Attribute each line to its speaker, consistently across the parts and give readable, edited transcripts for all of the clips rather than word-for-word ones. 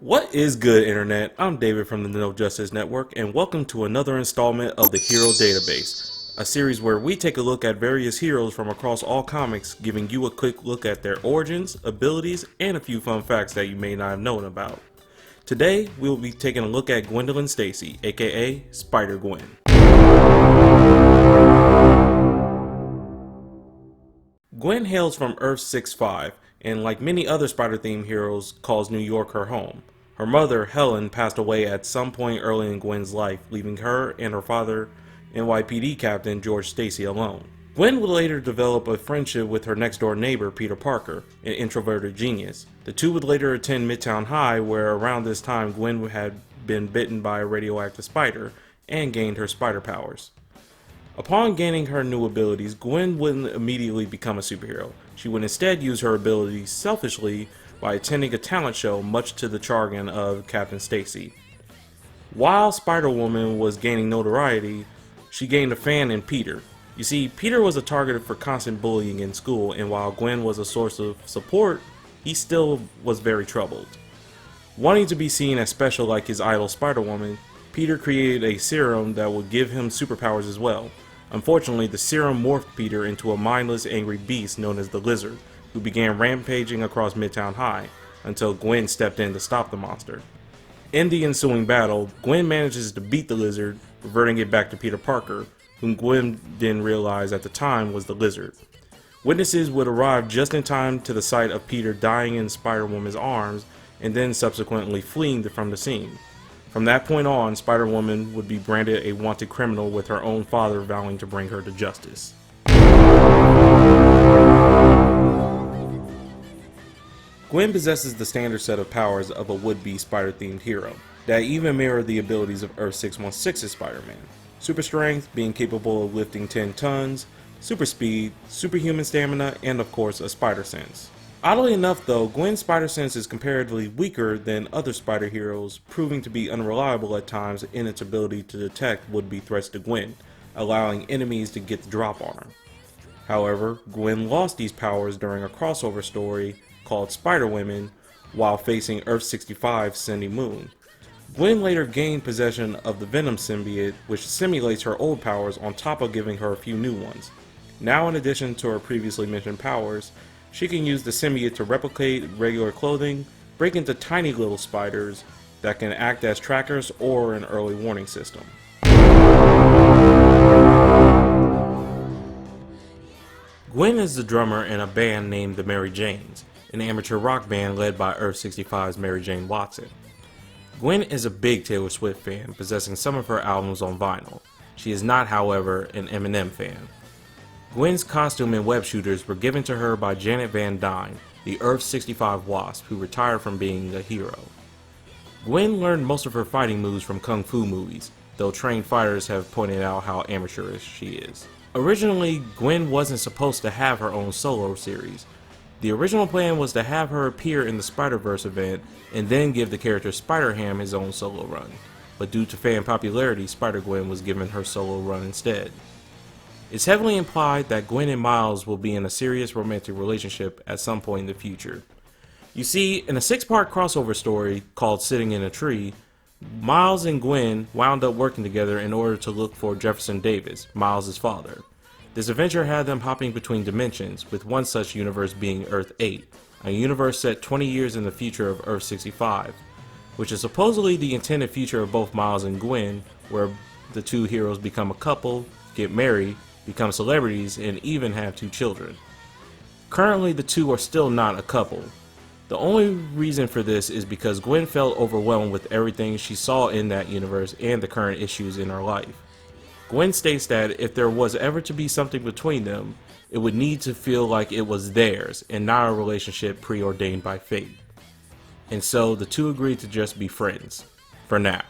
Speaker 1: What is good, Internet? I'm David from the No Justice Network, and welcome to another installment of the Hero Database, a series where we take a look at various heroes from across all comics, giving you a quick look at their origins, abilities, and a few fun facts that you may not have known about. Today, we will be taking a look at Gwendolyn Stacy, aka Spider-Gwen. Gwen hails from Earth 6-5, and like many other Spider-themed heroes, calls New York her home. Her mother, Helen, passed away at some point early in Gwen's life, leaving her and her father, NYPD Captain George Stacy, alone. Gwen would later develop a friendship with her next-door neighbor, Peter Parker, an introverted genius. The two would later attend Midtown High, where around this time Gwen had been bitten by a radioactive spider and gained her spider powers. Upon gaining her new abilities, Gwen wouldn't immediately become a superhero. She would instead use her abilities selfishly by attending a talent show, much to the chagrin of Captain Stacy. While Spider-Woman was gaining notoriety, she gained a fan in Peter. You see, Peter was a target for constant bullying in school, and while Gwen was a source of support, he still was very troubled. Wanting to be seen as special like his idol Spider-Woman, Peter created a serum that would give him superpowers as well. Unfortunately, the serum morphed Peter into a mindless, angry beast known as the Lizard, who began rampaging across Midtown High, until Gwen stepped in to stop the monster. In the ensuing battle, Gwen manages to beat the Lizard, reverting it back to Peter Parker, whom Gwen didn't realize at the time was the Lizard. Witnesses would arrive just in time to the sight of Peter dying in Spider-Woman's arms, and then subsequently fleeing from the scene. From that point on, Spider-Woman would be branded a wanted criminal, with her own father vowing to bring her to justice. Gwen possesses the standard set of powers of a would-be Spider-themed hero, that even mirror the abilities of Earth 616's Spider-Man. Super strength, being capable of lifting 10 tons, super speed, superhuman stamina, and of course a spider sense. Oddly enough though, Gwen's spider sense is comparatively weaker than other spider heroes, proving to be unreliable at times in its ability to detect would-be threats to Gwen, allowing enemies to get the drop on her. However, Gwen lost these powers during a crossover story called Spider-Women while facing Earth 65's Cindy Moon. Gwen later gained possession of the Venom symbiote, which simulates her old powers on top of giving her a few new ones. Now, in addition to her previously mentioned powers, she can use the symbiote to replicate regular clothing, break into tiny little spiders that can act as trackers or an early warning system. Gwen is the drummer in a band named the Mary Janes, an amateur rock band led by Earth 65's Mary Jane Watson. Gwen is a big Taylor Swift fan, possessing some of her albums on vinyl. She is not, however, an Eminem fan. Gwen's costume and web shooters were given to her by Janet Van Dyne, the Earth 65 Wasp, who retired from being a hero. Gwen learned most of her fighting moves from kung fu movies, though trained fighters have pointed out how amateurish she is. Originally, Gwen wasn't supposed to have her own solo series. The original plan was to have her appear in the Spider-Verse event and then give the character Spider-Ham his own solo run, but due to fan popularity, Spider-Gwen was given her solo run instead. It's heavily implied that Gwen and Miles will be in a serious romantic relationship at some point in the future. You see, in a 6-part crossover story called Sitting in a Tree, Miles and Gwen wound up working together in order to look for Jefferson Davis, Miles' father. This adventure had them hopping between dimensions, with one such universe being Earth 8, a universe set 20 years in the future of Earth 65, which is supposedly the intended future of both Miles and Gwen, where the two heroes become a couple, get married, become celebrities, and even have 2 children. Currently, the two are still not a couple. The only reason for this is because Gwen felt overwhelmed with everything she saw in that universe and the current issues in her life. Gwen states that if there was ever to be something between them, it would need to feel like it was theirs and not a relationship preordained by fate. And so the two agreed to just be friends, for now.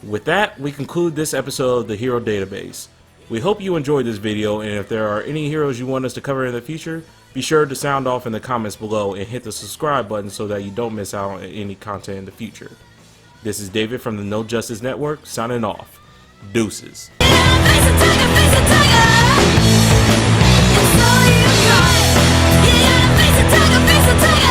Speaker 1: With that, we conclude this episode of the Hero Database. We hope you enjoyed this video, and if there are any heroes you want us to cover in the future, be sure to sound off in the comments below and hit the subscribe button so that you don't miss out on any content in the future. This is David from the No Justice Network, signing off. Deuces. It's all you got. You gotta face the tiger, face the tiger.